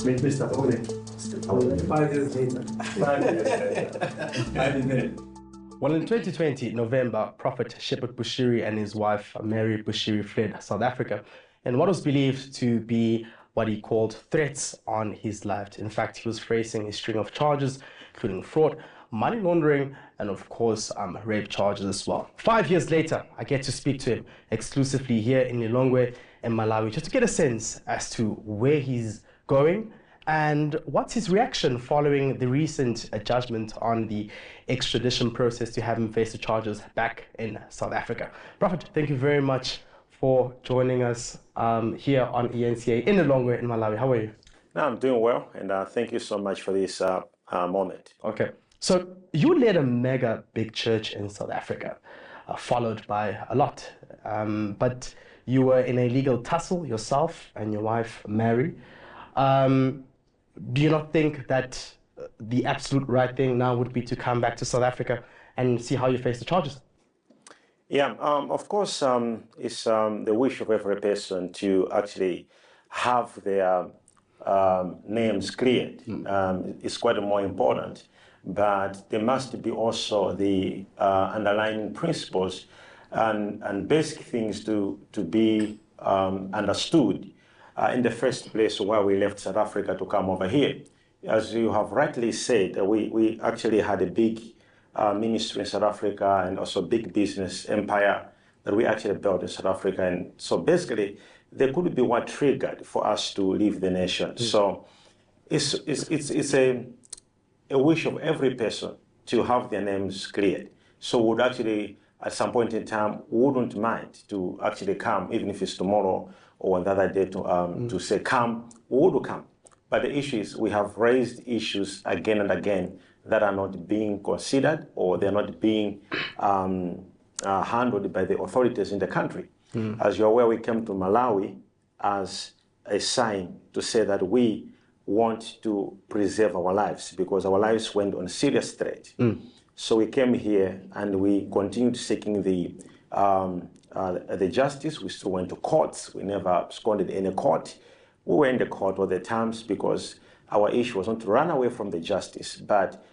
Mr. Bone. 5 years later. 5 years later. I didn't. Well, in 2020, November, Prophet Shephard Bushiri and his wife, Mary Bushiri, fled South Africa and what was believed to be what he called threats on his life. In fact, he was facing a string of charges, including fraud, money laundering, and of course, rape charges as well. 5 years later, I get to speak to him exclusively here in Lilongwe in Malawi, just to get a sense as to where he's going and what's his reaction following the recent judgment on the extradition process to have him face the charges back in South Africa. Prophet, thank you very much for joining us here on ENCA in Lilongwe in Malawi. How are you? No, I'm doing well, and thank you so much for this moment. Okay. So you led a mega big church in South Africa, followed by a lot. But you were in a legal tussle yourself and your wife, Mary. Do you not think that the absolute right thing now would be to come back to South Africa and see how you face the charges? Yeah, of course, it's the wish of every person to actually have their names cleared. It's quite more important, but there must be also the underlying principles and basic things to be understood. In the first place, why we left South Africa to come over here. As you have rightly said, we actually had a big ministry in South Africa and also big business empire that we actually built in South Africa. And so basically, there could be what triggered for us to leave the nation. So it's a wish of every person to have their names cleared. So would actually, at some point in time, wouldn't mind to actually come, even if it's tomorrow or another day to say come, we would come. But the issue is we have raised issues again and again that are not being considered or they're not being handled by the authorities in the country. As you're aware, we came to Malawi as a sign to say that we want to preserve our lives because our lives went on serious threat. So we came here and we continued seeking the justice. We still went to courts. We never absconded any court. We were in the court all the times because our issue was not to run away from the justice, but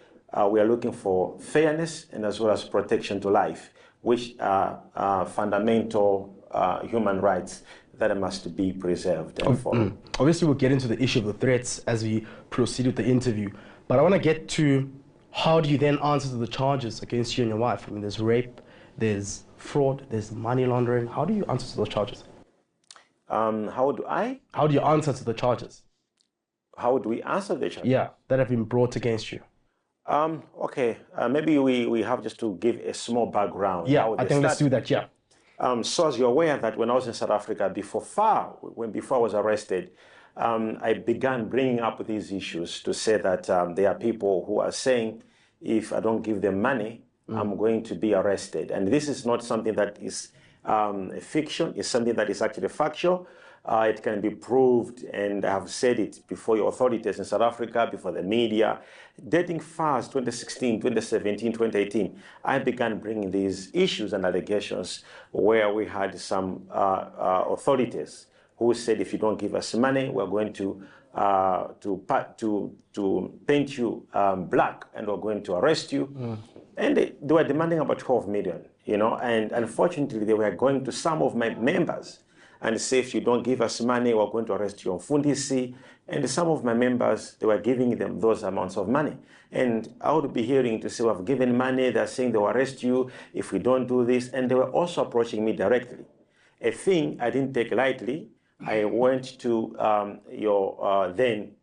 we are looking for fairness and as well as protection to life, which are fundamental human rights that must be preserved and followed. Obviously, we'll get into the issue of the threats as we proceed with the interview, but I want to get to how do you then answer to the charges against you and your wife? I mean, there's rape, there's fraud, there's money laundering. How do you answer to those charges? How do I? How do you answer to the charges? How do we answer the charges? Yeah, that have been brought against you. Okay, maybe we have just to give a small background. Yeah, I think let's do that, yeah. So as you're aware that when I was in South Africa, before I was arrested, I began bringing up these issues to say that there are people who are saying, if I don't give them money, I'm going to be arrested. And this is not something that is a fiction, it's something that is actually factual. It can be proved, and I have said it before your authorities in South Africa, before the media. Dating fast 2016, 2017, 2018, I began bringing these issues and allegations where we had some authorities who said, if you don't give us money, we're going to paint you black and we're going to arrest you. And they were demanding about 12 million, you know, and unfortunately they were going to some of my members and say, if you don't give us money, we're going to arrest you on Fundisi. And some of my members, they were giving them those amounts of money. And I would be hearing to say, we've given money, they're saying they will arrest you if we don't do this. And they were also approaching me directly. A thing I didn't take lightly. I went to your then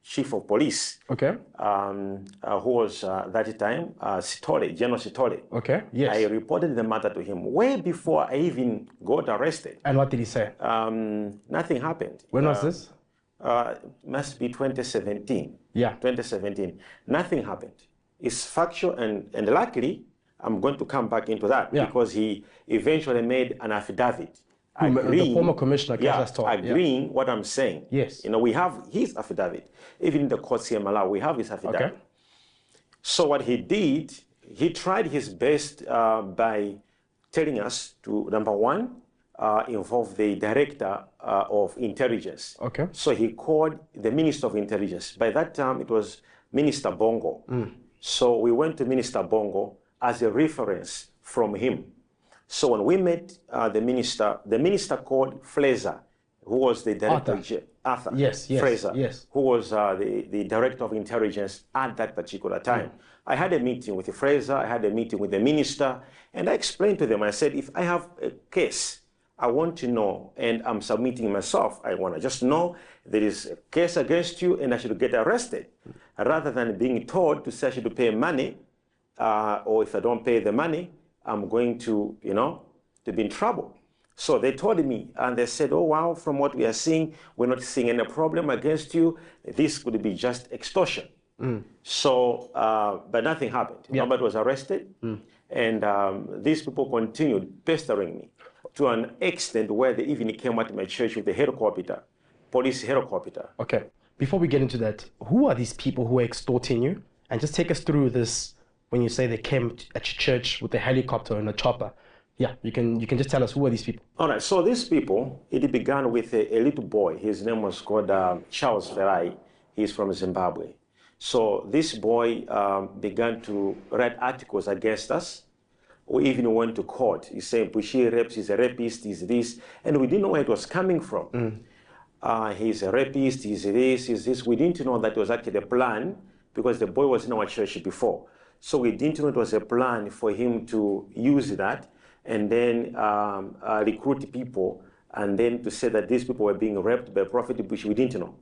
chief of police, okay, who was that time Sitole, General Sitole. Okay, yes. I reported the matter to him way before I even got arrested. And what did he say? Nothing happened. When was this? Must be 2017. Yeah. 2017. Nothing happened. It's factual, and luckily, I'm going to come back into that because he eventually made an affidavit. The former commissioner, agreeing what I'm saying. Yes. You know, we have his affidavit. Even in the courts here in Malawi, we have his affidavit. Okay. So what he did, he tried his best by telling us to, number one, involve the director of Intelligence. Okay. So he called the Minister of Intelligence. By that time, it was Minister Bongo. So we went to Minister Bongo as a reference from him. So when we met the minister called Fraser, who was the director, Arthur Fraser, who was the director of intelligence at that particular time. I had a meeting with Fraser, I had a meeting with the minister, and I explained to them, I said, if I have a case, I want to know, and I'm submitting myself, I want to just know there is a case against you and I should get arrested, rather than being told to say I should pay money, or if I don't pay the money, I'm going to, to be in trouble. So they told me, and they said, oh, wow, from what we are seeing, we're not seeing any problem against you. This could be just extortion. So, but nothing happened. Nobody was arrested. And these people continued pestering me to an extent where they even came at my church with a helicopter, police helicopter. Okay. Before we get into that, who are these people who are extorting you? And just take us through this when you say they came at your church with a helicopter and a chopper. Yeah, you can just tell us, who are these people? All right, so these people, it began with a little boy. His name was called Charles Ferrai. He's from Zimbabwe. So this boy began to write articles against us. We even went to court. He said, Bushiri rapes, he's a rapist, he's this. And we didn't know where it was coming from. He's a rapist, he's this, he's this. We didn't know that it was actually a plan because the boy was in our church before. So we didn't know it was a plan for him to use that and then recruit people, and then to say that these people were being raped by Prophet Bush. We didn't know.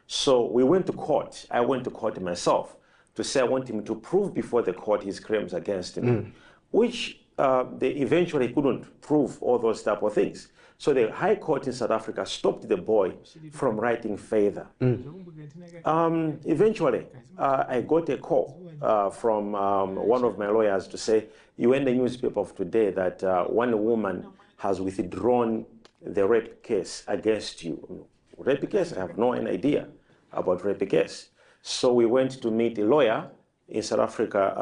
So we went to court. I went to court myself to say I want him to prove before the court his claims against me, which they eventually couldn't prove all those type of things. So the High Court in South Africa stopped the boy from writing further. Eventually, I got a call from one of my lawyers to say, you in the newspaper of today that one woman has withdrawn the rape case against you. Rape case? I have no idea about rape case. So we went to meet a lawyer in South Africa,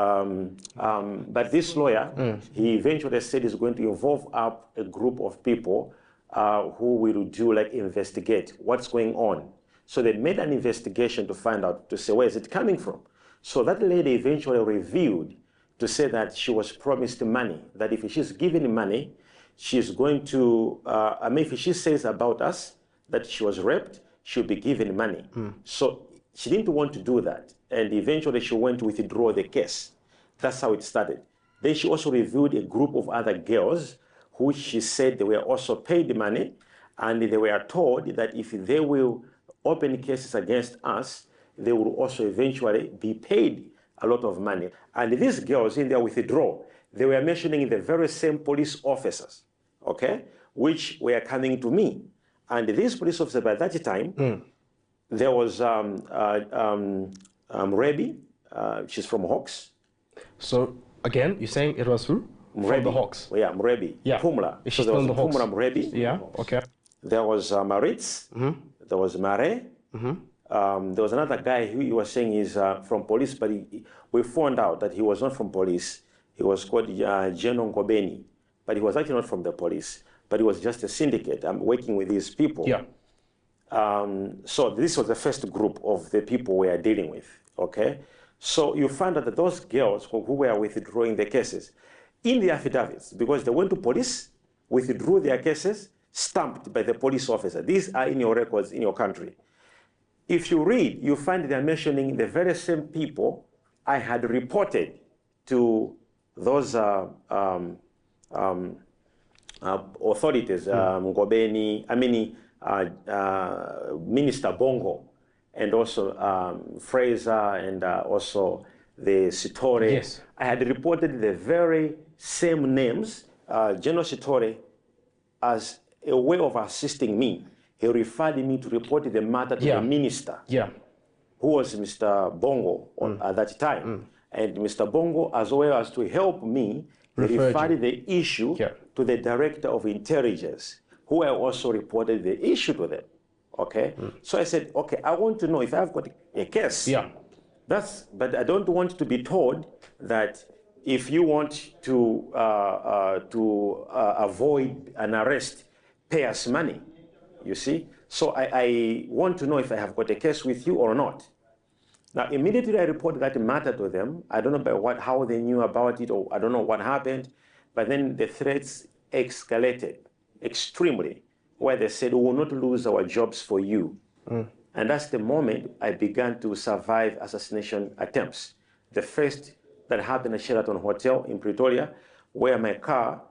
but this lawyer, he eventually said he's going to involve up a group of people who will do investigate what's going on. So they made an investigation to find out, to say, where is it coming from? So that lady eventually revealed to say that she was promised money, that if she's given money, she's going to, if she says about us that she was raped, she'll be given money. So she didn't want to do that. And eventually she went to withdraw the case. That's how it started. Then she also revealed a group of other girls who she said they were also paid money, and they were told that if they will open cases against us, they will also eventually be paid a lot of money. And these girls in their withdrawal, they were mentioning the very same police officers, okay, which were coming to me. And these police officers by that time, there was Rebi, she's from Hawks. So again, you're saying it was who? From the Hawks. Yeah, Mrebi. Yeah. Pumla. She's so there was the Hawks. Pumla Mrebi. Yeah, okay. There was Maritz. There was Mare. There was another guy who he was saying he's from police, but we found out that he was not from police. He was called Jeno Ngobeni, but he was actually not from the police, but he was just a syndicate. I'm working with these people. Yeah. So this was the first group of the people we are dealing with, okay? So you find out that those girls who were withdrawing the cases, in the affidavits, because they went to police, withdrew their cases, stamped by the police officer. These are in your records in your country. If you read, you find they're mentioning the very same people I had reported to those authorities, Ngobeni, Minister Bongo, and also Fraser, and also the Sitore. Yes. I had reported the very same names, General Sitore, as a way of assisting me. He referred me to report the matter to the minister, who was Mr. Bongo at that time. And Mr. Bongo, as well as to help me, referred the issue to the director of intelligence, who I also reported the issue to them. Okay? So I said, okay, I want to know if I've got a case. But I don't want to be told that if you want to avoid an arrest, pay us money. you see. So I want to know if I have got a case with you or not. Now, immediately I reported that matter to them. I don't know how they knew about it, or I don't know what happened, but then the threats escalated extremely, where they said, we will not lose our jobs for you. And that's the moment I began to survive assassination attempts. The first that happened at Sheraton Hotel in Pretoria, where my car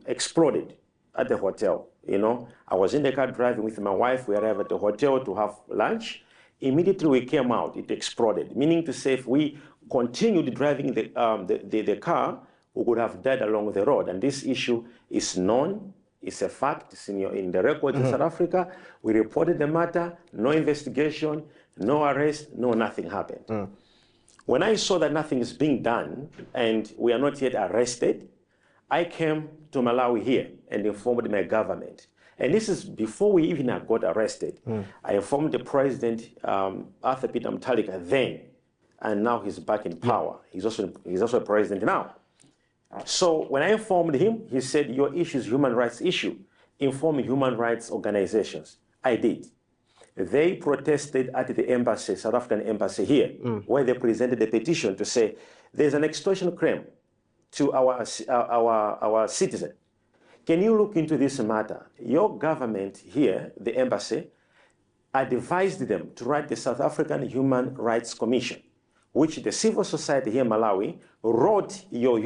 exploded at the hotel. You know, I was in the car driving with my wife. We arrived at the hotel to have lunch. Immediately we came out, it exploded. Meaning to say, if we continued driving the car, we would have died along the road. And this issue is known. It's a fact. It's in the records in South Africa. We reported the matter. No investigation, no arrest, nothing happened. When I saw that nothing is being done and we are not yet arrested, I came to Malawi here and informed my government. And this is before we even got arrested. I informed the president, Arthur Peter Mutharika, then, and now he's back in power. He's also a president now. So when I informed him, he said, your issue is human rights issue. Inform human rights organizations. I did. They protested at the embassy, South African embassy here, where they presented a petition to say, there's an extortion claim to our citizen. Can you look into this matter? Your government here, the embassy, advised them to write the South African Human Rights Commission, which the civil society here in Malawi wrote your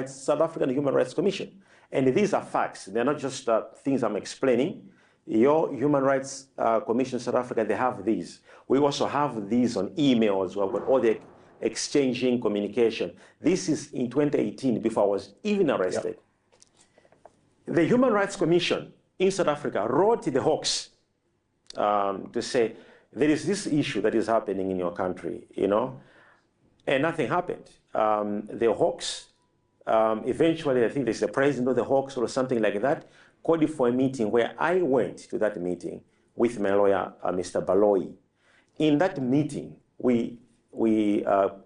South African Human Rights Commission. And these are facts. They're not just things I'm explaining. Your Human Rights Commission in South Africa, they have these. We also have these on emails. We've got all the exchanging communication. This is in 2018, before I was even arrested. The Human Rights Commission in South Africa wrote the Hawks to say, there is this issue that is happening in your country, you know, and nothing happened. The Hawks, eventually, I think there's the president of the Hawks or something like that, called for a meeting where I went to that meeting with my lawyer, Mr. Baloyi. In that meeting, we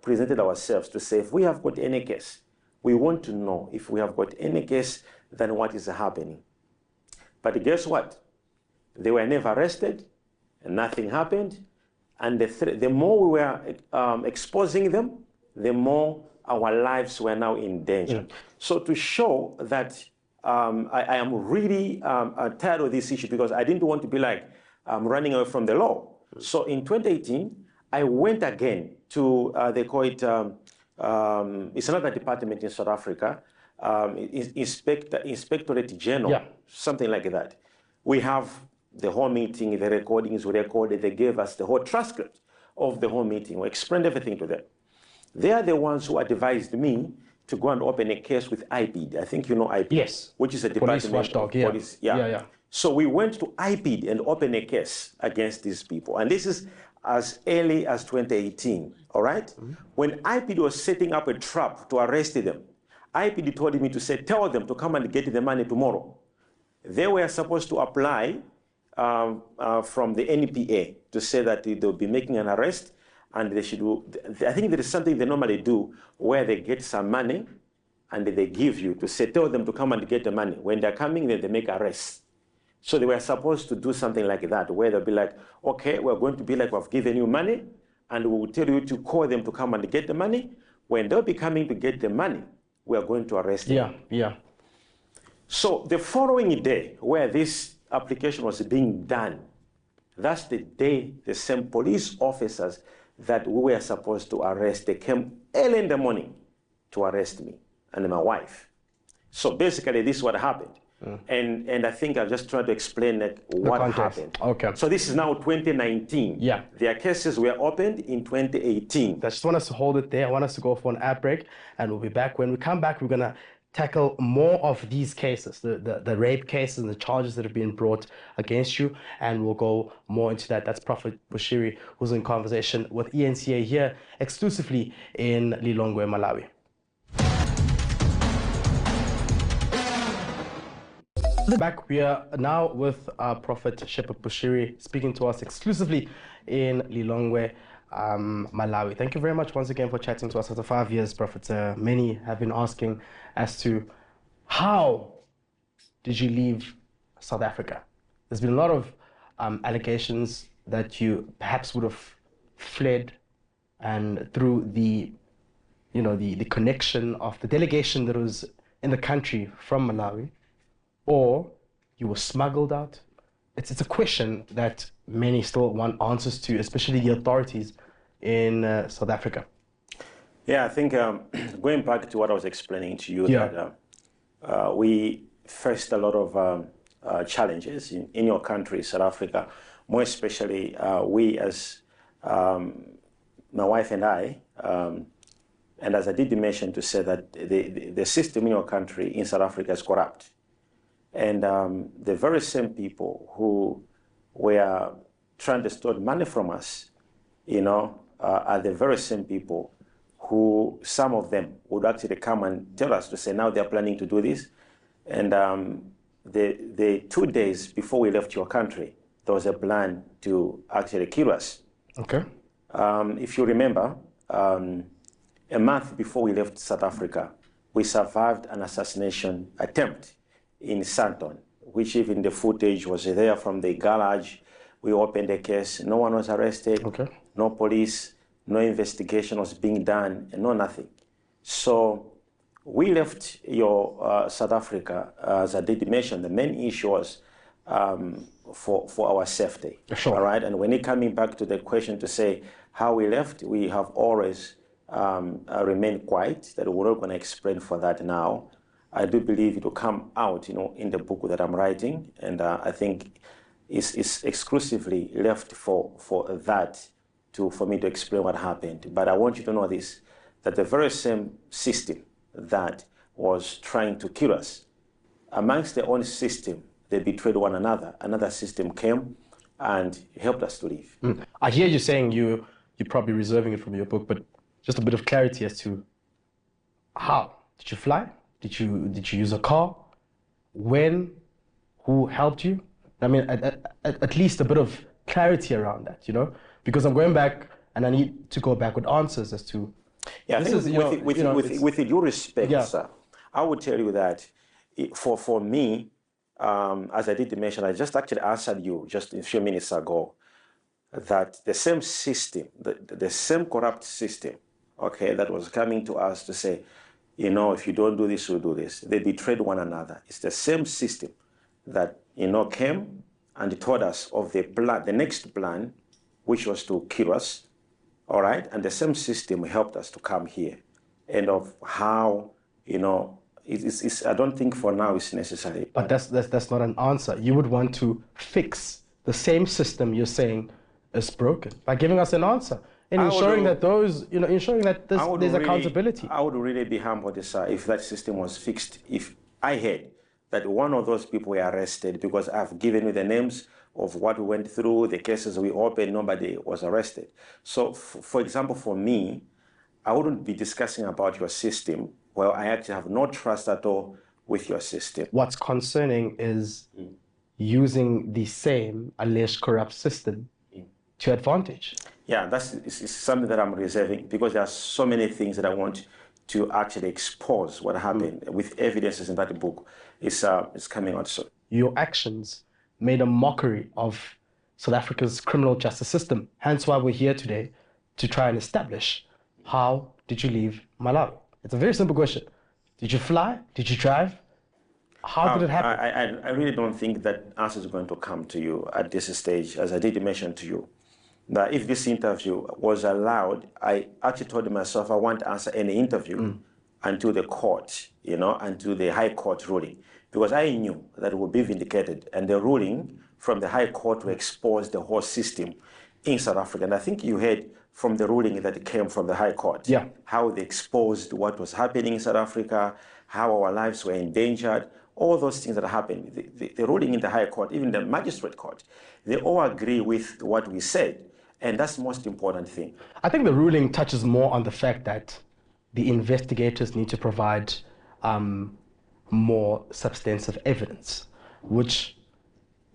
presented ourselves to say, if we have got any case, we want to know if we have got any case than what is happening. But guess what? They were never arrested, and nothing happened. And the more we were exposing them, the more our lives were now in danger. So to show that I am really tired of this issue, because I didn't want to be like running away from the law. So in 2018, I went again to, they call it, it's another department in South Africa, Inspectorate General, something like that. We have the whole meeting, the recordings we recorded, they gave us the whole transcript of the whole meeting. We explained everything to them. They are the ones who advised me to go and open a case with IPID. I think you know IPID. Yes. Which is a department police watchdog, of police. So we went to IPID and opened a case against these people. And this is as early as 2018, all right? When IPID was setting up a trap to arrest them, IPID told me to say, tell them to come and get the money tomorrow. They were supposed to apply from the NPA to say that they'll be making an arrest, and they should do, I think there is something they normally do where they get some money and they give you to say, tell them to come and get the money. When they're coming, then they make arrests. So they were supposed to do something like that, where they'll be like, okay, we're going to be like, we've given you money, and we will tell you to call them to come and get the money. When they'll be coming to get the money, we are going to arrest them. So the following day, where this application was being done, that's the day the same police officers that we were supposed to arrest, they came early in the morning to arrest me and my wife. So basically, this is what happened. And I think I'll just try to explain what happened. Okay. So this is now 2019. Yeah. Their cases were opened in 2018. I just want us to hold it there. I want us to go for an ad break, and we'll be back. When we come back, we're going to tackle more of these cases, the rape cases and the charges that have been brought against you, and we'll go more into that. That's Prophet Bushiri, who's in conversation with ENCA here exclusively in Lilongwe, Malawi. Back, we are now with Prophet Shephard Bushiri speaking to us exclusively in Lilongwe, Malawi. Thank you very much once again for chatting to us after 5 years, Prophet. Many have been asking as to how did you leave South Africa? there's been a lot of allegations that you perhaps would have fled, and through the connection of the delegation that was in the country from Malawi, or you were smuggled out. It's a question that many still want answers to, especially the authorities in South Africa. Yeah, I think going back to what I was explaining to you, Yeah. that we faced a lot of challenges in your country, South Africa, more especially we as my wife and I, and as I did mention to say that the system in your country, in South Africa, is corrupt. And the very same people who were trying to steal money from us, are the very same people who, some of them would actually come and tell us to say, now they're planning to do this. And the 2 days before we left your country, there was a plan to actually kill us. Okay. If you remember, a month before we left South Africa, we survived an assassination attempt in Sandton, which even the footage was there from the garage. We opened a case, no one was arrested, Okay. no police, no investigation was being done, and no nothing. So we left your South Africa, as I did mention, the main issue was for our safety. Sure. All right, and when it coming back to the question to say how we left, we have always remained quiet, that we're not going to explain for that now. I do believe it will come out, in the book that I'm writing, and I think it's exclusively left for that for me to explain what happened. But I want you to know this, that the very same system that was trying to kill us, amongst their own system, they betrayed one another. Another system came and helped us to live. I hear you saying you're probably reserving it from your book, but just a bit of clarity as to how. Did you fly? Did you use a car? When? Who helped you? I mean, at least a bit of clarity around that, because I'm going back and I need to go back with answers as to. Yeah, I think with due respect, Yeah. sir, I would tell you that for me, as I did mention, I just actually answered you just a few minutes ago, that the same system, the same corrupt system, okay, that was coming to us to say, if you don't do this, we'll do this. They betrayed one another. It's the same system that, came and told us of the plan, the next plan, which was to kill us, all right? And the same system helped us to come here. And of how, I don't think for now it's necessary. But that's not an answer. You would want to fix the same system you're saying is broken by giving us an answer and ensuring that there's accountability. I would really be humbled, sir, if that system was fixed. If I heard that one of those people were arrested, because I've given you the names of what we went through, the cases we opened, nobody was arrested. So, for example, for me, I wouldn't be discussing about your system. Well, I actually have no trust at all with your system. What's concerning is using the same alleged corrupt system to advantage. Yeah, it's something that I'm reserving, because there are so many things that I want to actually expose what happened with evidences in that book. It's coming out soon. Your actions made a mockery of South Africa's criminal justice system. Hence why we're here today to try and establish, how did you leave Malawi? It's a very simple question. Did you fly? Did you drive? How did it happen? I really don't think that answer is going to come to you at this stage, as I did mention to you, that if this interview was allowed, I actually told myself I won't answer any interview until the court, until the High Court ruling, because I knew that it would be vindicated, and the ruling from the High Court will expose the whole system in South Africa. And I think you heard from the ruling that came from the High Court, how they exposed what was happening in South Africa, how our lives were endangered, all those things that happened. The ruling in the High Court, even the Magistrate Court, they all agree with what we said. And that's the most important thing. I think the ruling touches more on the fact that the investigators need to provide more substantive evidence, which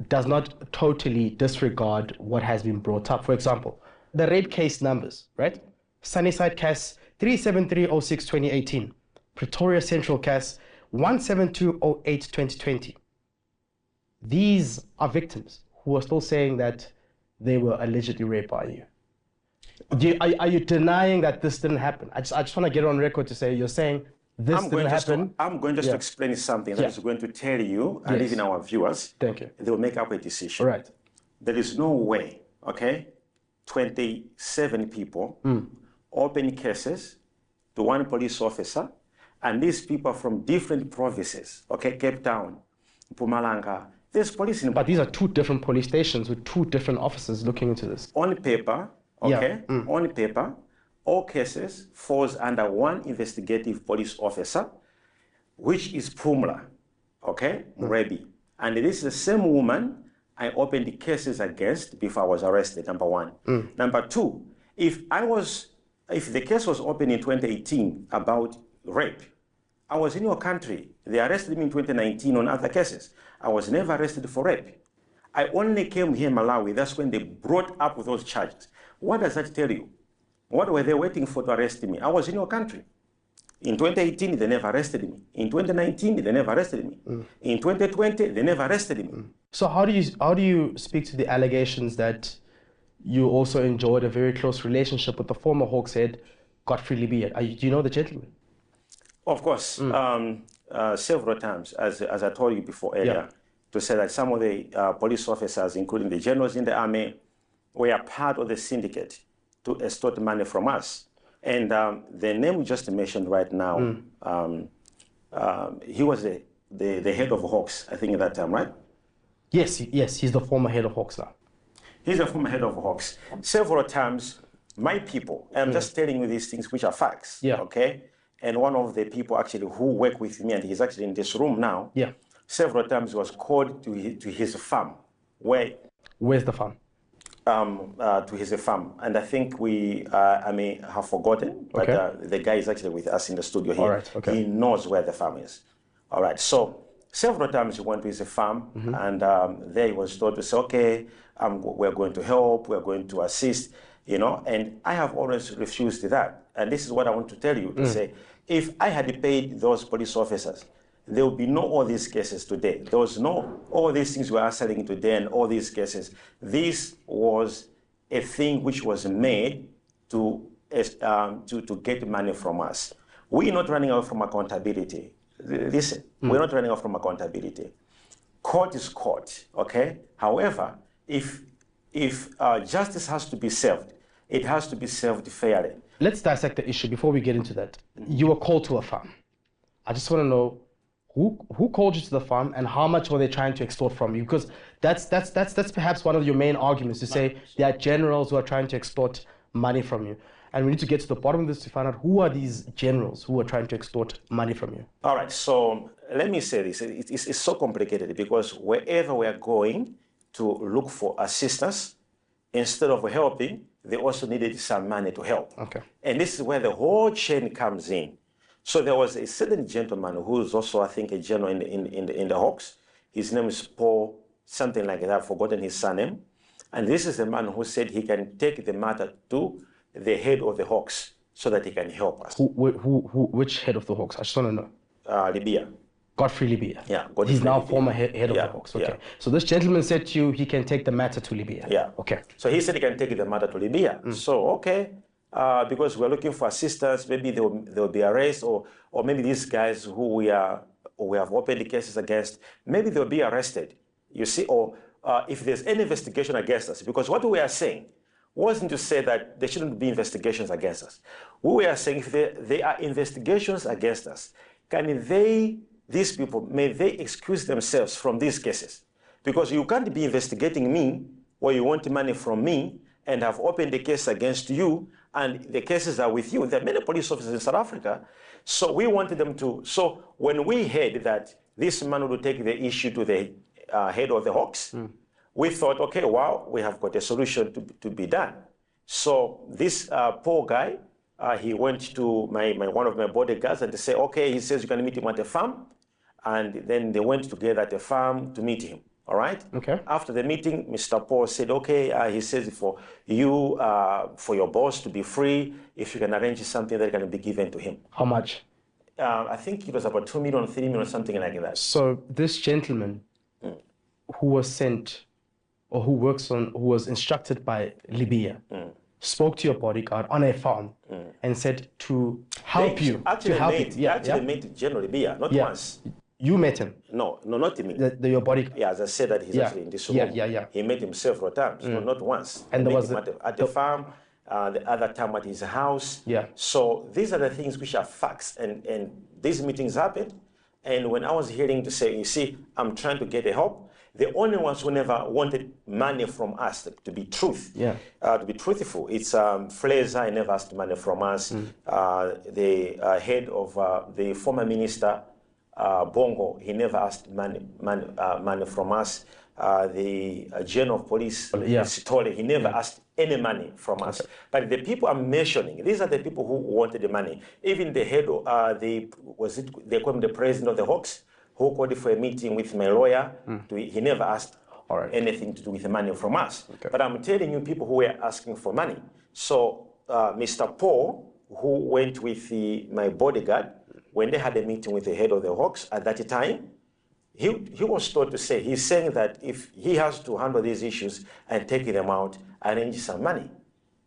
does not totally disregard what has been brought up. For example, the raid case numbers, right? Sunnyside case 37306-2018, Pretoria Central case 17208-2020. these are victims who are still saying that they were allegedly raped by you. Are you denying that this didn't happen? I just want to get on record to say you're saying this didn't happen. I'm going just to explain something that is going to tell you and even our viewers. Thank you. They will make up a decision. All right. There is no way, okay, 27 people open cases to one police officer, and these people are from different provinces, okay, Cape Town, Mpumalanga. There's police in. But these are two different police stations with two different officers looking into this. On paper, okay, on paper, all cases falls under one investigative police officer, which is Pumla, okay, Murebi. And this is the same woman I opened the cases against before I was arrested, number one. Number two, if the case was opened in 2018 about rape, I was in your country. They arrested me in 2019 on other cases. I was never arrested for rape. I only came here in Malawi. That's when they brought up those charges. What does that tell you? What were they waiting for to arrest me? I was in your country. In 2018, they never arrested me. In 2019, they never arrested me. In 2020, they never arrested me. So how do you speak to the allegations that you also enjoyed a very close relationship with the former Hawks head, Godfrey Libya? Do you know the gentleman? Of course, several times, as I told you before earlier, to say that some of the police officers, including the generals in the army, were part of the syndicate to extort money from us. And the name we just mentioned right now, he was the head of Hawks, I think at that time, right? Yes, he's the former head of Hawks now. He's the former head of Hawks. Several times, my people, I'm just telling you these things which are facts, okay? And one of the people actually who work with me, and he's actually in this room now, several times was called to his farm. Where's the farm? To his farm. And I think I may have forgotten, but the guy is actually with us in the studio here. All right, okay. He knows where the farm is. All right, so several times he went to his farm, and there he was told to say, okay, we're going to help, we're going to assist, you know, and I have always refused that. And this is what I want to tell you, to say, if I had paid those police officers, there would be no all these cases today. There was no all these things we are selling today and all these cases. This was a thing which was made to get money from us. We're not running out from accountability. Listen, we're not running out from accountability. Court is court, okay? However, if justice has to be served, it has to be served fairly. Let's dissect the issue before we get into that. You were called to a farm. I just want to know who called you to the farm and how much were they trying to extort from you? Because that's perhaps one of your main arguments, to say there are generals who are trying to extort money from you. And we need to get to the bottom of this to find out who are these generals who are trying to extort money from you. All right, so let me say this. It's so complicated because wherever we are going to look for assistance, instead of helping, they also needed some money to help. Okay. And this is where the whole chain comes in. So there was a certain gentleman who is also, I think, a general in the Hawks. His name is Paul, something like that. I've forgotten his surname. And this is the man who said he can take the matter to the head of the Hawks so that he can help us. Which head of the Hawks? I just want to know. Libya. Godfrey Libya. Yeah. He's now former head of the Hawks. Okay. Yeah. So this gentleman said to you he can take the matter to Libya. Yeah. Okay. So he said he can take the matter to Libya. So, okay. Because we're looking for assistance, maybe they'll be arrested, or maybe these guys who we have opened the cases against, maybe they'll be arrested, you see, or if there's any investigation against us. Because what we are saying wasn't to say that there shouldn't be investigations against us. We were saying if there are investigations against us, these people, may they excuse themselves from these cases? Because you can't be investigating me or you want money from me and have opened the case against you, and the cases are with you. There are many police officers in South Africa, so we wanted them to. So when we heard that this man would take the issue to the head of the Hawks, we thought, okay, wow, we have got a solution to be done. So this poor guy, he went to one of my bodyguards and they say, okay, he says you can meet him at the farm, and then they went together at the farm to meet him. All right. Okay. After the meeting, Mr. Paul said, okay, he says for you, for your boss to be free, if you can arrange something that can be given to him. How much? I think it was about 2 million, 3 million, something like that. So this gentleman who was sent or who was instructed by Libya spoke to your bodyguard on a phone and said to help you. Actually met General Libya, not once. You met him? No, not me. Your bodyguard? Yeah, as I said that he's actually in this room. He met him several times, not once. And there was at the farm, the other time at his house. Yeah. So these are the things which are facts, and these meetings happened. And when I was hearing to say, you see, I'm trying to get the help, the only ones who never wanted money from us, to be to be truthful, it's Fraser. He never asked money from us. The head of the former minister, Bongo, he never asked money from us. The general of police, Sitole, he never asked any money from us. But the people I'm mentioning, these are the people who wanted the money. Even the head, they call him the president of the Hawks, who called for a meeting with my lawyer. He never asked anything to do with the money from us. But I'm telling you, people who were asking for money. So Mr. Paul, who went with my bodyguard, when they had a meeting with the head of the Hawks at that time, he was told to say, he's saying that if he has to handle these issues and take them out, arrange some money.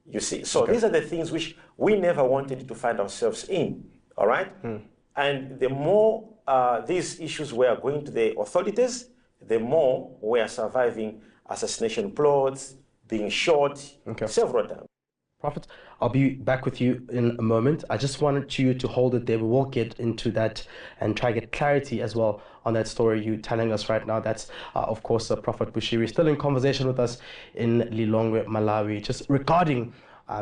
You see, so these are the things which we never wanted to find ourselves in, all right? And the more these issues were going to the authorities, the more we are surviving assassination plots, being shot several times. Prophet, I'll be back with you in a moment. I just wanted you to hold it there. We will get into that and try to get clarity as well on that story you're telling us right now. That's, of course, Prophet Bushiri, still in conversation with us in Lilongwe, Malawi, just regarding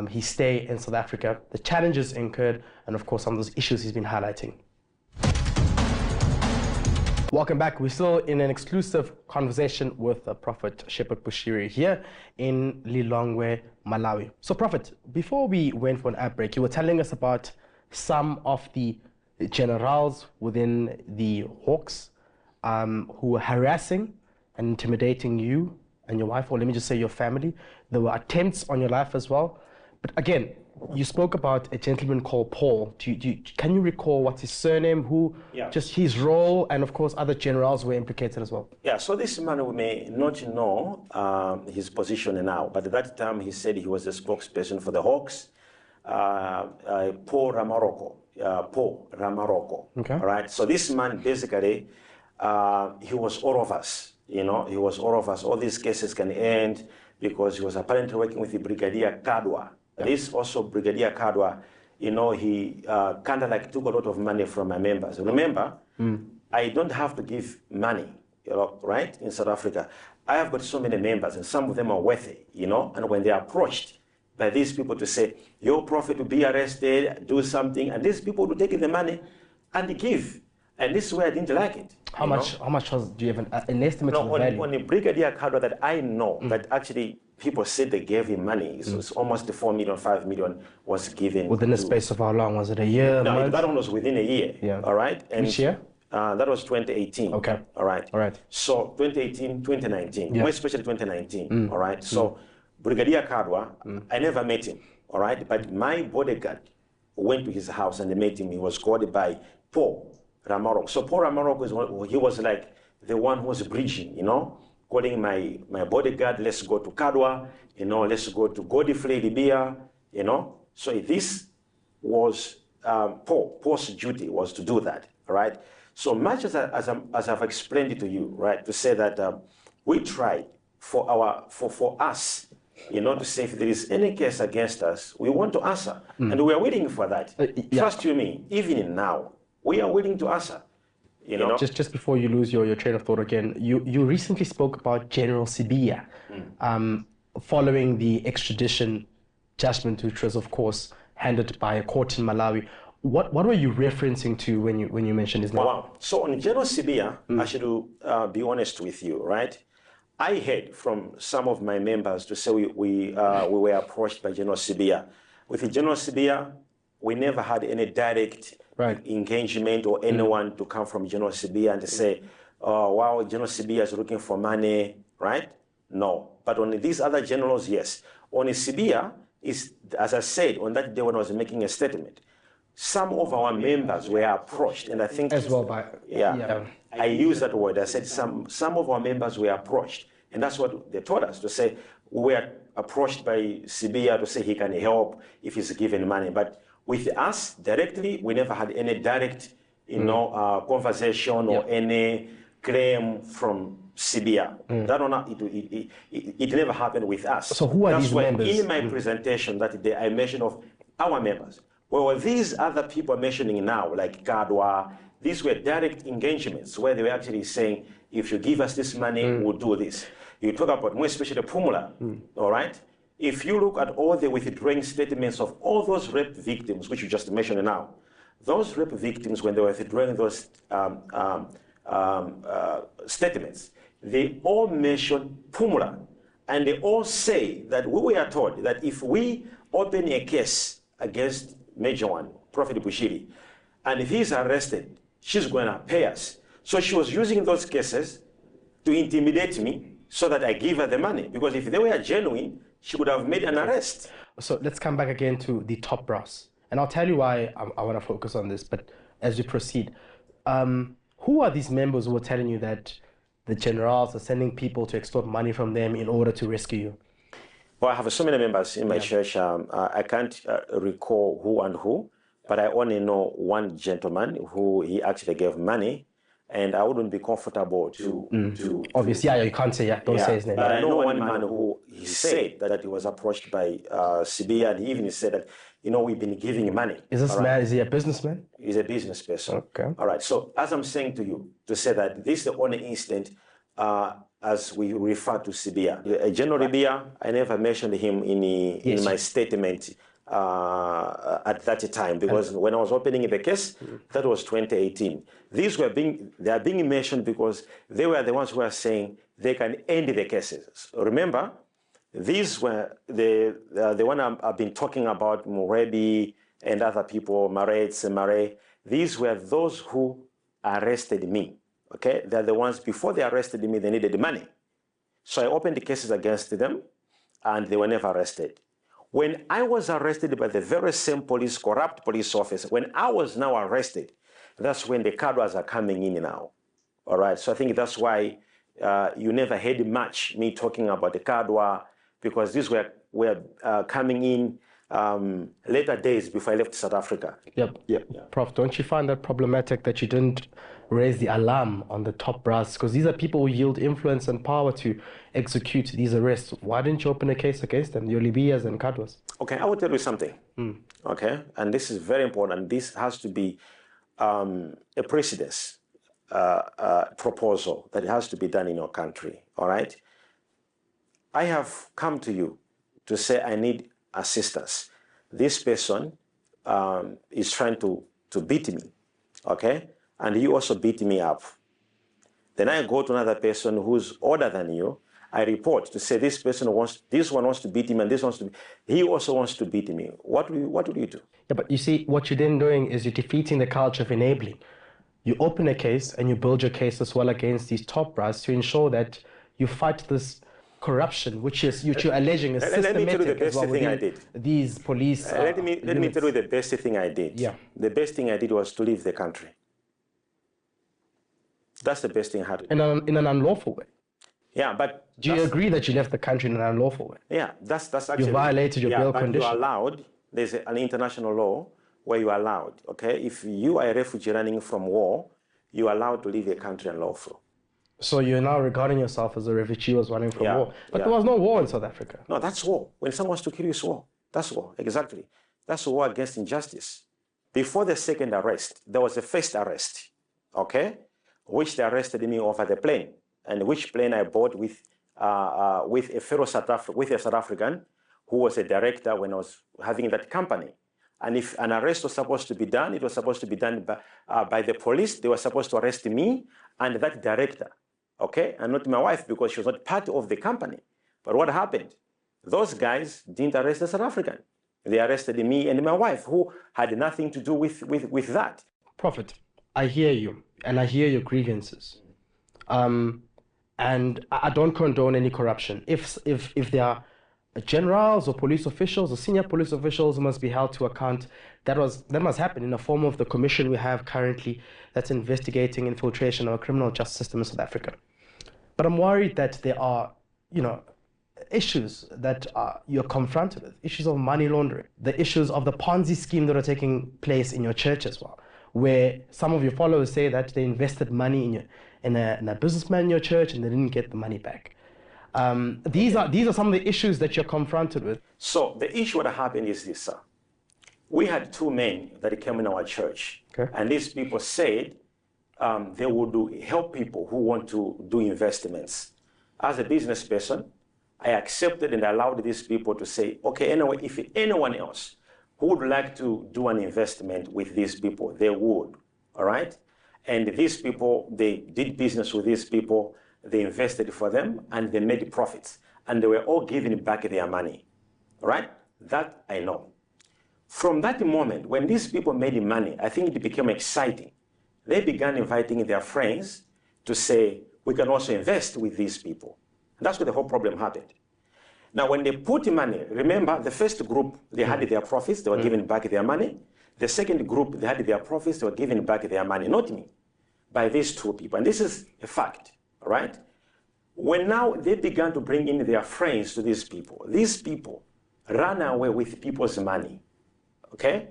his stay in South Africa, the challenges incurred, and, of course, some of those issues he's been highlighting. Welcome back. We're still in an exclusive conversation with Prophet Shephard Bushiri here in Lilongwe, Malawi. So, Prophet, before we went for an ad break, you were telling us about some of the generals within the Hawks who were harassing and intimidating you and your wife, or let me just say your family. There were attempts on your life as well. But again, you spoke about a gentleman called Paul. Can you recall what's his surname, just his role, and of course other generals were implicated as well? Yeah, so this man, we may not know his position now, but at that time he said he was a spokesperson for the Hawks, Paul Ramaroko. All right, so this man basically, he was all of us, he was all of us. All these cases can end because he was apparently working with the Brigadier Kadwa. This also Brigadier Kadwa, he kind of like took a lot of money from my members. Remember, I don't have to give money, right, in South Africa. I have got so many members, and some of them are worthy, and when they are approached by these people to say, your prophet will be arrested, do something, and these people will take the money and they give. And this is where I didn't like it. How much do you have an estimate of the value? On the Brigadier Kadwa that I know, that actually people said they gave him money. So it's almost 4 million, 5 million was given. Within a space of how long? Was it a year? No, that one was within a year. Yeah. All right. And which year? That was 2018. Okay. All right. All right. So 2018, 2019, more especially 2019. All right. So Brigadier Kadwa, I never met him. All right. But my bodyguard went to his house and they met him. He was called by Paul Ramaroko. So Paul Ramaroko, he was like the one who was bridging, calling my bodyguard, let's go to Kadwa, let's go to Godfrey, Libya, So this was Paul's duty was to do that, all right? So much as I've explained it to you, right, to say that we try for us, to say if there is any case against us, we want to answer. And we are waiting for that. Trust you me, even now, we are willing to answer. Just before you lose your train of thought again, you recently spoke about General Sibiya following the extradition judgment, which was, of course, handed by a court in Malawi. What were you referencing to when you mentioned his name? Wow. So on General Sibiya, I should be honest with you, right? I heard from some of my members to say we were approached by General Sibiya. With General Sibiya, we never had any direct engagement or anyone to come from General Sibiya and to say, oh, wow, General Sibiya is looking for money, right? No. But on these other generals, yes. On Sibiya, as I said on that day when I was making a statement, some of our members were approached, and I think as well by I use that word. I said some of our members were approached, and that's what they told us to say. We were approached by Sibia to say he can help if he's given money, but with us directly, we never had any direct, conversation or any claim from Sibia. That or not, it never happened with us. So who are these members? In my presentation that day, I mentioned of our members. Well, these other people are mentioning now, like Kadwa, these were direct engagements where they were actually saying, if you give us this money, we'll do this. You talk about more especially Pumula, all right? If you look at all the withdrawing statements of all those rape victims, which you just mentioned now, those rape victims, when they were withdrawing those statements, they all mention Pumula. And they all say that we were told that if we open a case against Major One, Prophet Bushiri, and if he's arrested, she's going to pay us. So she was using those cases to intimidate me so that I give her the money. Because if they were genuine, she would have made an arrest. So let's come back again to the top brass. And I'll tell you why I want to focus on this, but as we proceed, who are these members who are telling you that the generals are sending people to extort money from them in order to rescue you? Well, I have so many members in my church. I can't recall who and who, but I only know one gentleman who he actually gave money, and I wouldn't be comfortable to obviously, you can't say, don't say his name. But I know one man who he said that he was approached by Sibia, and he even said that, we've been giving money. Is this man, is he a businessman? He's a business person. Okay. All right. So as I'm saying to you, to say that this is the only incident as we refer to Sibia. General Ribia, I never mentioned him in my statement at that time, because when I was opening the case, that was 2018. They are being mentioned because they were the ones who are saying they can end the cases. Remember, these were the one I've been talking about, Murebi and other people, Mare. These were those who arrested me. Okay, they're the ones before they arrested me, they needed money. So I opened the cases against them, and they were never arrested. When I was arrested by the very same corrupt police officer, when I was now arrested, that's when the Kadwas are coming in now. All right, so I think that's why you never heard much me talking about the Kadwa, because these were coming in later days before I left South Africa. Yep. Prof, don't you find that problematic that you didn't raise the alarm on the top brass? Because these are people who yield influence and power to execute these arrests. Why didn't you open a case against them, your Libias and Kadwas? Okay, I will tell you something. Okay, and this is very important. This has to be a precedence proposal that has to be done in our country. All right, I have come to you to say I need assistance. This person is trying to beat me, okay? And you also beat me up. Then I go to another person who's older than you. I report to say this one wants to beat him, and he also wants to beat me. What do you do? Yeah, but you see, what you're then doing is you're defeating the culture of enabling. You open a case and you build your case as well against these top brass to ensure that you fight this corruption, which you're alleging is systematic. Let me tell you the best thing I did. These police. Let me tell you the best thing I did. Yeah. The best thing I did was to leave the country. That's the best thing I had. In an unlawful way. Yeah, but do you agree that you left the country in an unlawful way? Yeah, that's actually. You violated your bail condition. You're allowed. There's an international law where you're allowed. Okay, if you are a refugee running from war, you're allowed to leave the country unlawful. So you're now regarding yourself as a refugee who was running from war. But there was no war in South Africa. No, that's war. When someone wants to kill you, it's war. That's war, exactly. That's a war against injustice. Before the second arrest, there was a first arrest, okay, which they arrested me over the plane, and which plane I bought with a fellow South African who was a director when I was having that company. And if an arrest was supposed to be done, it was supposed to be done by the police. They were supposed to arrest me and that director, okay, and not my wife, because she was not part of the company. But what happened? Those guys didn't arrest the South African. They arrested me and my wife, who had nothing to do with that. Prophet, I hear you, and I hear your grievances. And I don't condone any corruption. If there are generals or police officials or senior police officials must be held to account. That must happen in the form of the commission we have currently that's investigating infiltration of our criminal justice system in South Africa. But I'm worried that there are, issues that you're confronted with, issues of money laundering, the issues of the Ponzi scheme that are taking place in your church as well, where some of your followers say that they invested money in a businessman in your church and they didn't get the money back. These are some of the issues that you're confronted with. So the issue that happened is this, sir. We had two men that came in our church, okay, and these people said they would help people who want to do investments. As a business person, I accepted and allowed these people to say, okay, anyway, if anyone else who would like to do an investment with these people, they would, all right? And these people, they did business with these people, they invested for them, and they made profits. And they were all giving back their money, all right? That I know. From that moment, when these people made money, I think it became exciting. They began inviting their friends to say, we can also invest with these people. And that's where the whole problem happened. Now, when they put money, remember, the first group, they had their profits, they were giving back their money. The second group, they had their profits, they were giving back their money, not me, by these two people. And this is a fact, all right? When now they began to bring in their friends to these people ran away with people's money, okay?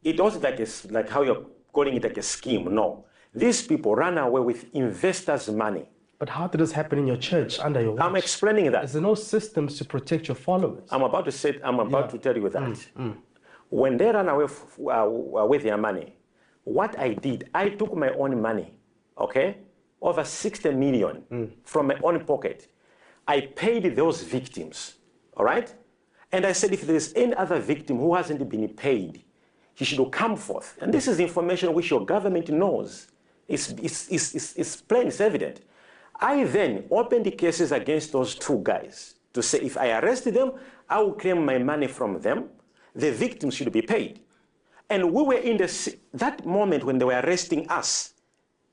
It wasn't like how you're calling it like a scheme, no. These people ran away with investors' money. But how did this happen in your church under your watch? I'm explaining that. Is there no systems to protect your followers? I'm about to tell you that. When they ran away with their money, what I did, I took my own money, okay? Over 60 million from my own pocket. I paid those victims, all right? And I said, if there is any other victim who hasn't been paid, he should come forth. And this is information which your government knows. It's plain, it's evident. I then opened the cases against those two guys to say if I arrest them, I will claim my money from them. The victims should be paid. And we were in that moment when they were arresting us.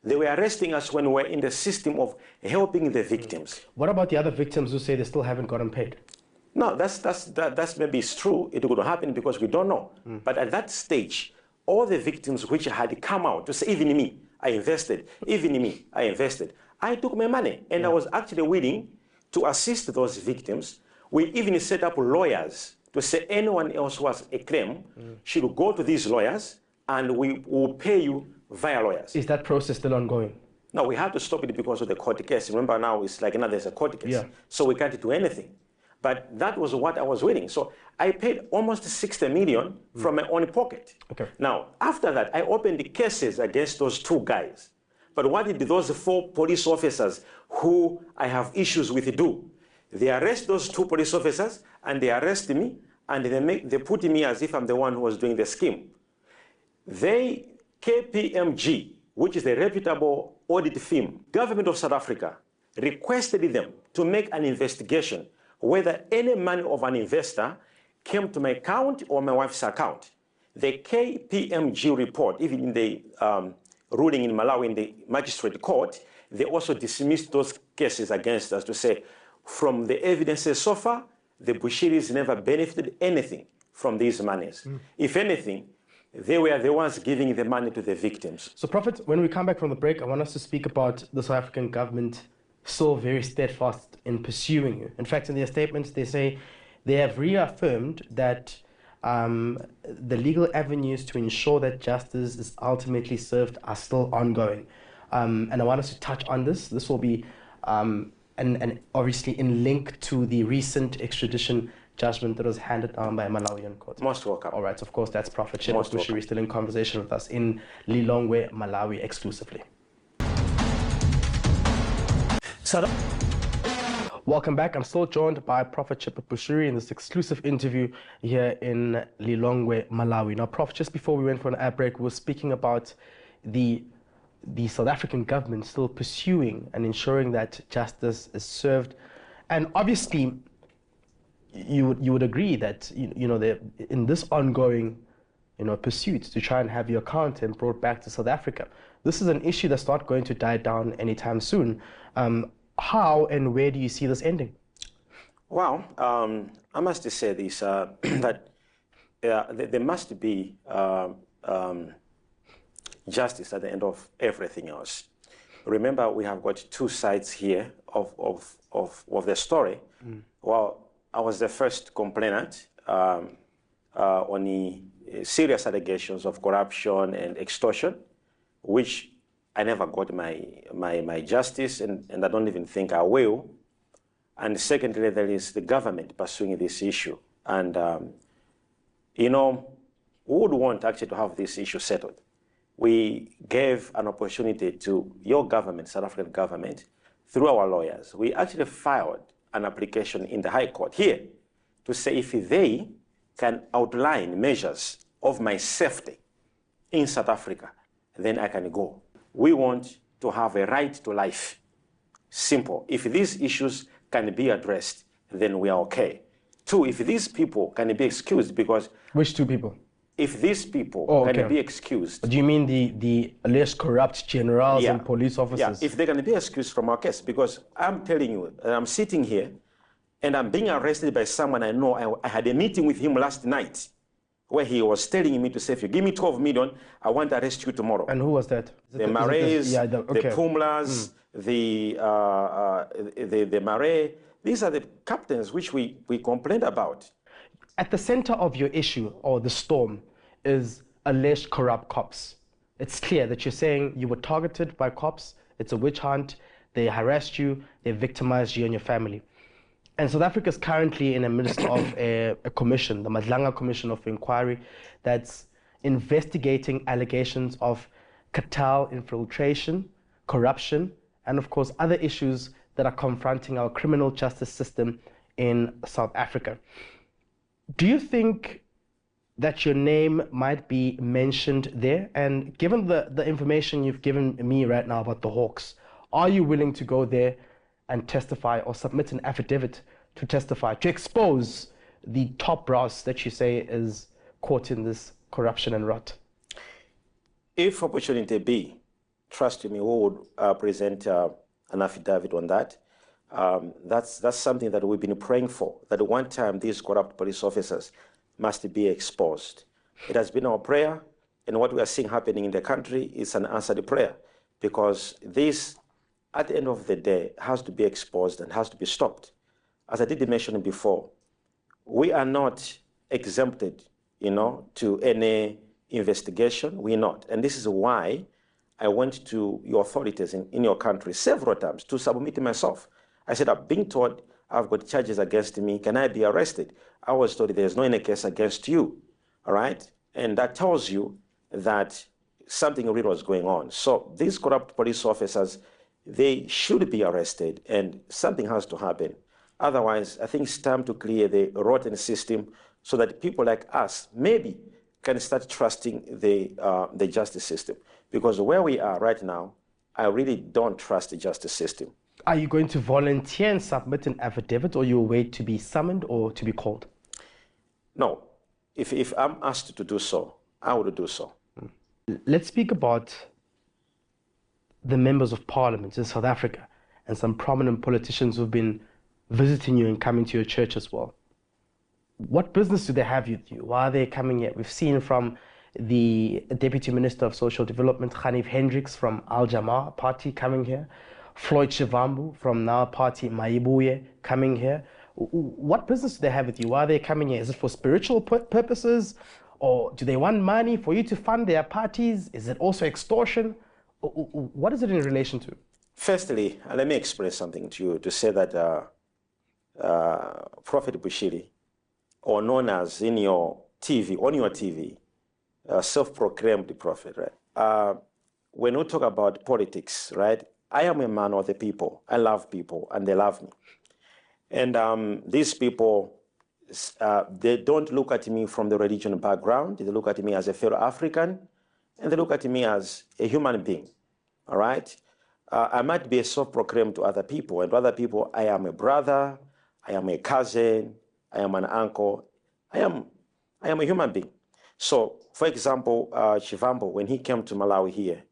They were arresting us when we were in the system of helping the victims. What about the other victims who say they still haven't gotten paid? No, that's maybe it's true. It could happen because we don't know. But at that stage, all the victims which had come out to say, even me, I invested. Even me, I invested. I took my money, and I was actually willing to assist those victims. We even set up lawyers to say anyone else who has a claim should go to these lawyers, and we will pay you via lawyers. Is that process still ongoing? No, we had to stop it because of the court case. Remember now, it's like now there's a court case. Yeah. So we can't do anything. But that was what I was willing. So I paid almost 60 million from my own pocket. Okay. Now, after that, I opened the cases against those two guys. But what did those 4 police officers who I have issues with do? They arrest those 2 police officers, and they arrest me, and they put me as if I'm the one who was doing the scheme. KPMG, which is a reputable audit firm, government of South Africa, requested them to make an investigation whether any money of an investor came to my account or my wife's account. The KPMG report, even in the ruling in Malawi in the magistrate court, they also dismissed those cases against us to say, from the evidences so far, the Bushiris never benefited anything from these monies. If anything, they were the ones giving the money to the victims. So, Prophet, when we come back from the break, I want us to speak about the South African government still very steadfast in pursuing you. In fact, in their statements, they say they have reaffirmed that the legal avenues to ensure that justice is ultimately served are still ongoing. And I want us to touch on this. This will be, and obviously in link to the recent extradition judgment that was handed down by a Malawian court. Most welcome. All right, of course, that's Prophet Shephard Bushiri still in conversation with us in Lilongwe, Malawi exclusively. Welcome back. I'm still joined by Prophet Shephard Bushiri in this exclusive interview here in Lilongwe, Malawi. Now, Prophet, just before we went for an ad break, we were speaking about the South African government still pursuing and ensuring that justice is served. And obviously, you would agree that in this ongoing pursuit to try and have your content brought back to South Africa, this is an issue that's not going to die down anytime soon. How and where do you see this ending? Well, I must say this, that there must be justice at the end of everything else. Remember, we have got two sides here of the story. Well, I was the first complainant on the serious allegations of corruption and extortion, which I never got my justice, and I don't even think I will. And secondly, there is the government pursuing this issue. And, you know, we would want actually to have this issue settled. We gave an opportunity to your government, South African government, through our lawyers. We actually filed an application in the High Court here to say if they can outline measures of my safety in South Africa, then I can go. We want to have a right to life. Simple. If these issues can be addressed, then we are okay. Two, if these people can be excused, because... Which two people? If these people can be excused... Do you mean the less corrupt generals and police officers? Yeah, if they can be excused from our case, because I'm telling you, I'm sitting here and I'm being arrested by someone I know. I had a meeting with him last night where he was telling me to say, if you give me 12 million, I want to arrest you tomorrow. And who was that? The Marais, the Pumlas, the Marais. These are the captains which we complained about. At the center of your issue, or the storm, is alleged corrupt cops. It's clear that you're saying you were targeted by cops. It's a witch hunt. They harassed you. They victimized you and your family. And South Africa is currently in the midst of a commission, the Madlanga Commission of Inquiry, that's investigating allegations of cartel infiltration, corruption, and of course other issues that are confronting our criminal justice system in South Africa. Do you think that your name might be mentioned there? And given the information you've given me right now about the Hawks, are you willing to go there and testify or submit an affidavit to testify, to expose the top brass that you say is caught in this corruption and rot? If opportunity be, trust me, we would present an affidavit on that. That's something that we've been praying for, that one time these corrupt police officers must be exposed. It has been our prayer, and what we are seeing happening in the country is an answered prayer, because this, at the end of the day, has to be exposed and has to be stopped. As I did mention before, we are not exempted, to any investigation. We're not. And this is why I went to your authorities in your country several times to submit myself. I said, I'm being told I've got charges against me. Can I be arrested? I was told there's no any case against you. All right? And that tells you that something real was going on. So these corrupt police officers, they should be arrested, and something has to happen. Otherwise, I think it's time to clear the rotten system so that people like us maybe can start trusting the justice system. Because where we are right now, I really don't trust the justice system. Are you going to volunteer and submit an affidavit, or you'll wait to be summoned or to be called? No. If I'm asked to do so, I will do so. Let's speak about the members of parliament in South Africa and some prominent politicians who've been visiting you and coming to your church as well. What business do they have with you? Why are they coming here? We've seen from the Deputy Minister of Social Development, Hanif Hendricks from Al Jamaa Party coming here, Floyd Shivambu from Now Party Maibuye coming here. What business do they have with you? Why are they coming here? Is it for spiritual purposes? Or do they want money for you to fund their parties? Is it also extortion? What is it in relation to? Firstly, let me express something to you to say that Prophet Bushiri, or known as on your TV, self-proclaimed prophet, right? When we talk about politics, right? I am a man of the people. I love people, and they love me. And these people, they don't look at me from the religion background. They look at me as a fellow African, and they look at me as a human being, all right? I might be a self-proclaimed to other people, and to other people, I am a brother, I am a cousin, I am an uncle, I am a human being. So, for example, Shivambu, when he came to Malawi here,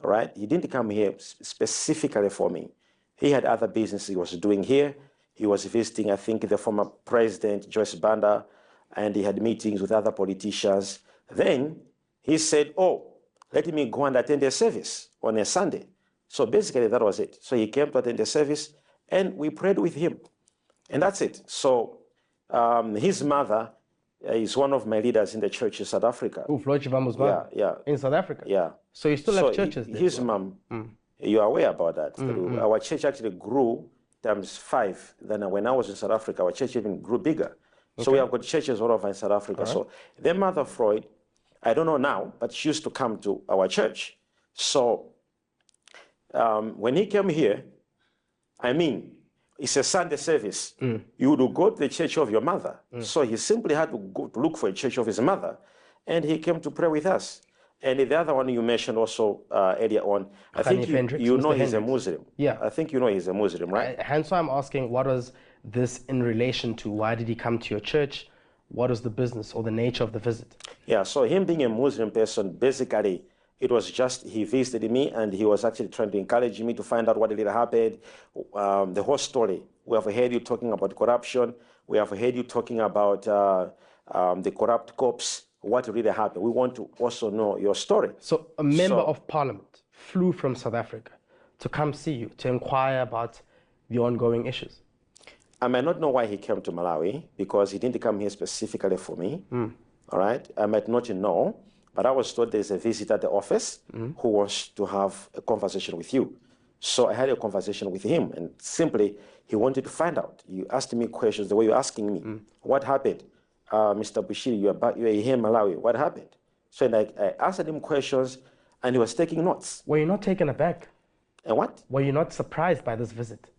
all right, he didn't come here specifically for me. He had other business he was doing here. He was visiting, I think, the former president, Joyce Banda, and he had meetings with other politicians. Then he said, oh, let me go and attend a service on a Sunday. So basically that was it. So he came to attend a service and we prayed with him. And that's it. So his mother is one of my leaders in the church in South Africa. Oh, Floyd Chivambu's mother? Yeah. In South Africa? Yeah. So you still have churches there? His mom, you are aware about that. Our church actually grew times 5. Then when I was in South Africa, our church even grew bigger. So we have got churches all over in South Africa. So their mother, Floyd, I don't know now, but she used to come to our church. So when he came here, I mean, it's a Sunday service. You would go to the church of your mother. So he simply had to go to look for a church of his mother, and he came to pray with us. And the other one you mentioned also earlier on, I think you know he's a Muslim. Yeah. I think you know he's a Muslim, right? Hence why I'm asking, what was this in relation to? Why did he come to your church? What was the business or the nature of the visit? Yeah, so him being a Muslim person, basically, it was just he visited me and he was actually trying to encourage me to find out what really happened. The whole story. We have heard you talking about corruption. We have heard you talking about the corrupt cops, what really happened. We want to also know your story. So a member of parliament flew from South Africa to come see you, to inquire about the ongoing issues. I might not know why he came to Malawi because he didn't come here specifically for me. All right. I might not know, but I was told there's a visitor at the office who wants to have a conversation with you. So I had a conversation with him, and simply he wanted to find out. You asked me questions the way you're asking me. What happened? Mr. Bushiri, you're here in Malawi. What happened? So I asked him questions, and he was taking notes. Were you not taken aback? And what? Were you not surprised by this visit?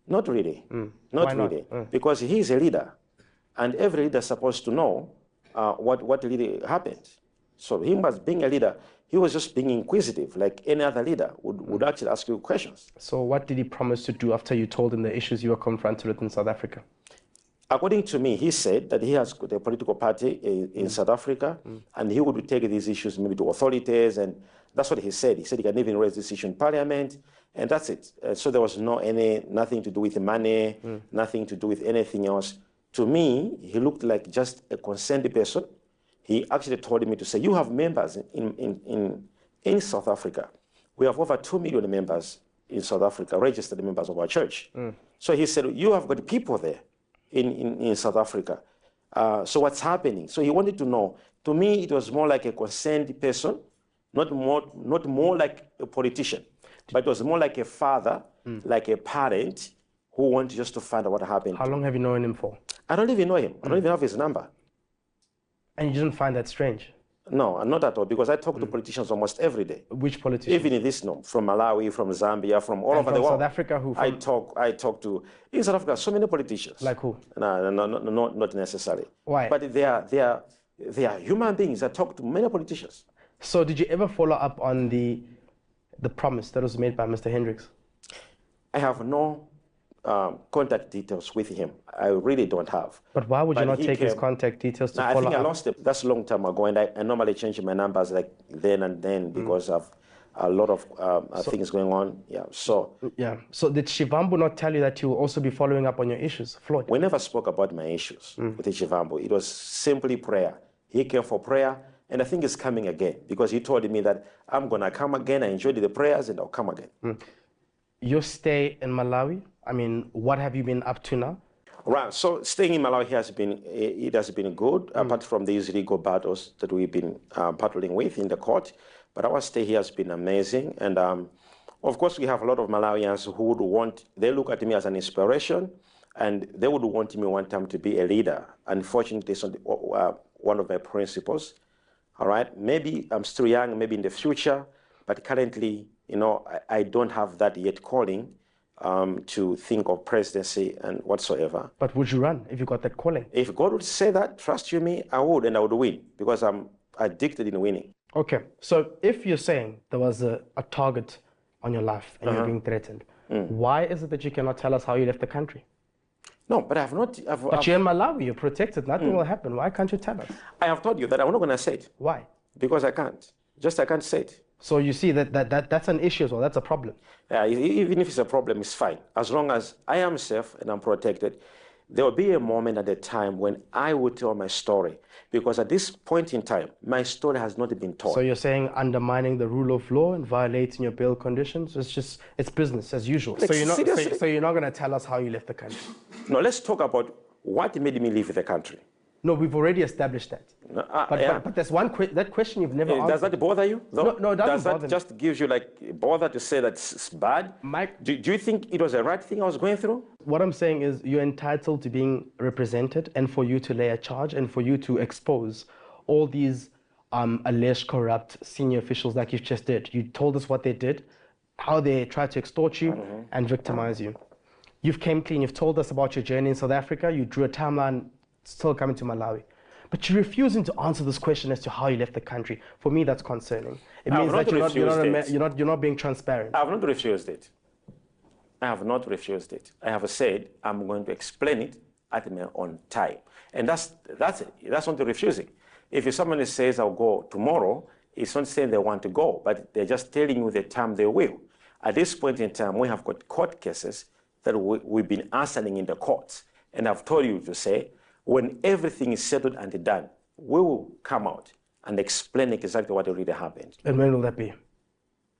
Not really. Not really. Because he's a leader, and every leader is supposed to know what really happened. So him as being a leader, he was just being inquisitive, like any other leader would actually ask you questions. So what did he promise to do after you told him the issues you were confronted with in South Africa? According to me, he said that he has got a political party in South Africa, and he would take these issues maybe to authorities, and that's what he said. He said he can even raise this issue in parliament, and that's it. So there was nothing to do with the money, nothing to do with anything else. To me, he looked like just a concerned person. He actually told me to say, you have members in South Africa. We have over 2 million members in South Africa, registered members of our church. So he said, you have got people there in South Africa. So what's happening? So he wanted to know. To me, it was more like a concerned person, not more like a politician, but it was more like a father, like a parent who wanted just to find out what happened. How long have you known him for? I don't even know him. I don't even have his number. And you didn't find that strange? No, not at all, because I talk to politicians almost every day. Which politicians? Even in this, from Malawi, from Zambia, from all over the world. South Africa, who? I talk to, in South Africa, so many politicians. Like who? No, not necessarily. Why? But they are human beings. I talk to many politicians. So did you ever follow up on the promise that was made by Mr. Hendricks? I have no contact details with him. I really don't have. But why would you not take his contact details to follow up? I think I lost it. That's a long time ago, and I normally change my numbers like then and then because of a lot of things going on. Yeah. So did Chivambu not tell you that you will also be following up on your issues, Floyd? We never spoke about my issues with Chivambu. It was simply prayer. He came for prayer, and I think he's coming again because he told me that I'm gonna come again. I enjoyed the prayers, and I'll come again. Your stay in Malawi, I mean, what have you been up to now? Right. So staying in Malawi has been good, apart from these legal battles that we've been battling with in the court. But our stay here has been amazing. And of course, we have a lot of Malawians who would they look at me as an inspiration, and they would want me one time to be a leader. Unfortunately, it's not one of my principles. All right. Maybe I'm still young, maybe in the future, but currently, I don't have that yet calling to think of presidency and whatsoever. But would you run if you got that calling? If God would say that, trust you me, I would, and I would win because I'm addicted in winning. Okay, so if you're saying there was a target on your life and you're being threatened, why is it that you cannot tell us how you left the country? No, but I've not. But you're in Malawi, you're protected, nothing will happen. Why can't you tell us? I have told you that I'm not going to say it. Why? Because I can't. I can't say it. So you see that's an issue as well. That's a problem. Even if it's a problem, it's fine. As long as I am safe and I'm protected, there will be a moment at a time when I will tell my story. Because at this point in time, my story has not been told. So you're saying undermining the rule of law and violating your bail conditions? It's business as usual. Like, So you're not going to tell us how you left the country? No, let's talk about what made me leave the country. No, we've already established that. No, but there's that question you've never answered. Does that bother you? No, it doesn't does that bother me. just gives you like bother to say that it's bad? Mike, do you think it was the right thing I was going through? What I'm saying is you're entitled to being represented and for you to lay a charge and for you to expose all these alleged corrupt senior officials like you just did. You told us what they did, how they tried to extort you and victimize you. You've came clean. You've told us about your journey in South Africa. You drew a timeline still coming to Malawi. But you're refusing to answer this question as to how you left the country. For me, that's concerning. It means that you're not being transparent. I have not refused it. I have not refused it. I have said I'm going to explain it at my own time. And that's it. That's not refusing. If somebody says I'll go tomorrow, it's not saying they want to go, but they're just telling you the time they will. At this point in time, we have got court cases that we've been answering in the courts. And I've told you to say, when everything is settled and done, we will come out and explain exactly what really happened. And when will that be?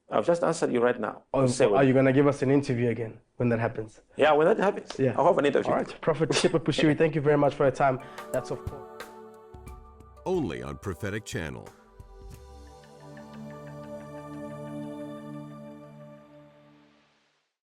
I've just answered you right now. Are you going to give us an interview again when that happens? Yeah, when that happens. Yeah. I'll have an interview. All right. Prophet Shephard Bushiri, thank you very much for your time. That's of course. Only on Prophetic Channel.